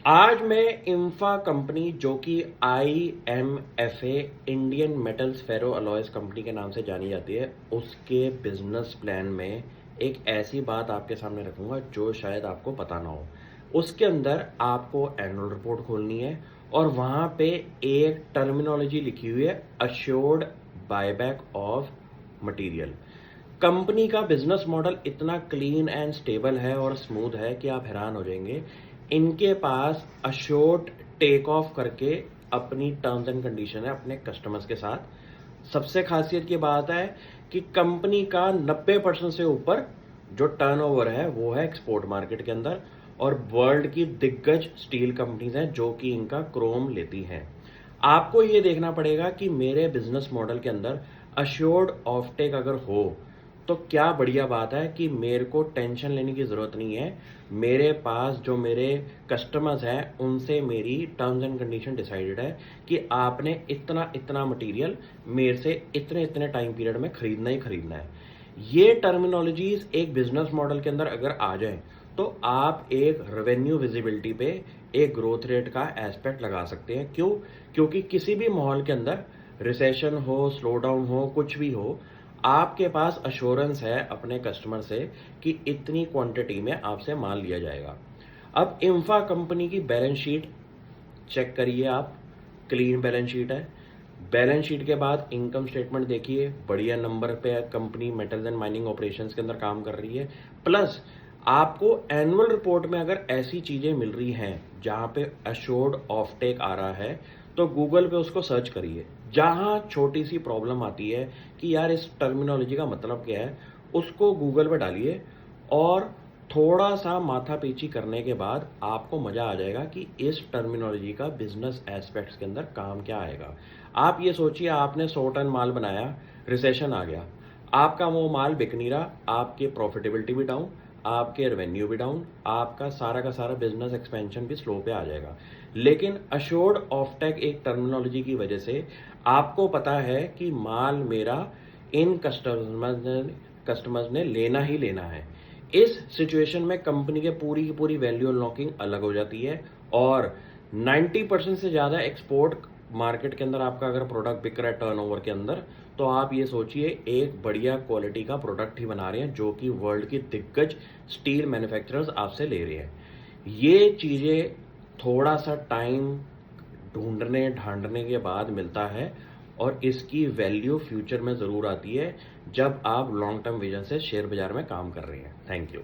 आज मैं इंफा कंपनी जो कि IMFA इंडियन मेटल्स फेरो अलॉयज कंपनी के नाम से जानी जाती है, उसके बिजनेस प्लान में एक ऐसी बात आपके सामने रखूंगा जो शायद आपको पता ना हो। उसके अंदर आपको एनुअल रिपोर्ट खोलनी है और वहां पे एक टर्मिनोलॉजी लिखी हुई है, assured buyback of material. Company का बिजनेस मॉडल इतना क्लीन एंड स्टेबल है और स्मूथ है कि आप हैरान हो जाएंगे। इनके पास अश्योर्ड टेक ऑफ करके अपनी टर्म्स एंड कंडीशन है अपने कस्टमर्स के साथ। सबसे खासियत की बात है कि कंपनी का 90% से ऊपर जो टर्नओवर है वो है एक्सपोर्ट मार्केट के अंदर, और वर्ल्ड की दिग्गज स्टील कंपनीज हैं जो कि इनका क्रोम लेती हैं। आपको ये देखना पड़ेगा कि मेरे बिजनेस मॉडल के अंदर अश्योर्ड ऑफटेक अगर हो तो क्या बढ़िया बात है कि मेरे को टेंशन लेने की ज़रूरत नहीं है। मेरे पास जो मेरे कस्टमर्स हैं उनसे मेरी टर्म्स एंड कंडीशन डिसाइडेड है कि आपने इतना इतना मटेरियल मेरे से इतने इतने टाइम पीरियड में खरीदना ही खरीदना है। ये टर्मिनोलॉजीज एक बिजनेस मॉडल के अंदर अगर आ जाए तो आप एक रेवेन्यू विजिबिलिटी पे एक ग्रोथ रेट का एस्पेक्ट लगा सकते हैं। क्यों? क्योंकि किसी भी माहौल के अंदर रिसेशन हो, स्लो डाउन हो, कुछ भी हो, आपके पास अश्योरेंस है अपने कस्टमर से कि इतनी क्वांटिटी में आपसे माल लिया जाएगा। अब इंफा कंपनी की बैलेंस शीट चेक करिए आप, क्लीन बैलेंस शीट है। बैलेंस शीट के बाद इनकम स्टेटमेंट देखिए, बढ़िया नंबर पे company metals and mining operations के अंदर काम कर रही है। प्लस आपको एनुअल रिपोर्ट में अगर ऐसी चीजें मिल रही हैं जहां पे अश्योर्ड ऑफटेक आ रहा है तो गूगल पे उसको सर्च करिए। जहां छोटी सी प्रॉब्लम आती है कि यार इस टर्मिनोलॉजी का मतलब क्या है, उसको गूगल पे डालिए और थोड़ा सा माथापीची करने के बाद आपको मजा आ जाएगा कि इस टर्मिनोलॉजी का बिजनेस एस्पेक्ट्स के अंदर काम क्या आएगा। आप ये सोचिए, आपने 100 टन माल बनाया, रिसेशन आ गया, आपका वो माल बिक नहीं रहा, आपकी प्रॉफिटेबिलिटी भी डाउन, आपके रेवेन्यू भी डाउन, आपका सारा का सारा बिजनेस एक्सपेंशन भी स्लो पे आ जाएगा। लेकिन अश्योर्ड ऑफटेक एक टर्मिनोलॉजी की वजह से आपको पता है कि माल मेरा इन कस्टमर्स ने लेना ही लेना है। इस सिचुएशन में कंपनी के पूरी की पूरी वैल्यू अनलॉकिंग अलग हो जाती है और 90% से ज़्यादा एक्सपोर्ट मार्केट के अंदर आपका अगर प्रोडक्ट बिक रहा है टर्नओवर के अंदर, तो आप ये सोचिए एक बढ़िया क्वालिटी का प्रोडक्ट ही बना रहे हैं जो कि वर्ल्ड की दिग्गज स्टील मैन्युफैक्चरर्स आपसे ले रहे हैं। ये चीज़ें थोड़ा सा टाइम ढूंढने ढांढने के बाद मिलता है और इसकी वैल्यू फ्यूचर में ज़रूर आती है जब आप लॉन्ग टर्म विजन से शेयर बाजार में काम कर रहे हैं। Thank you.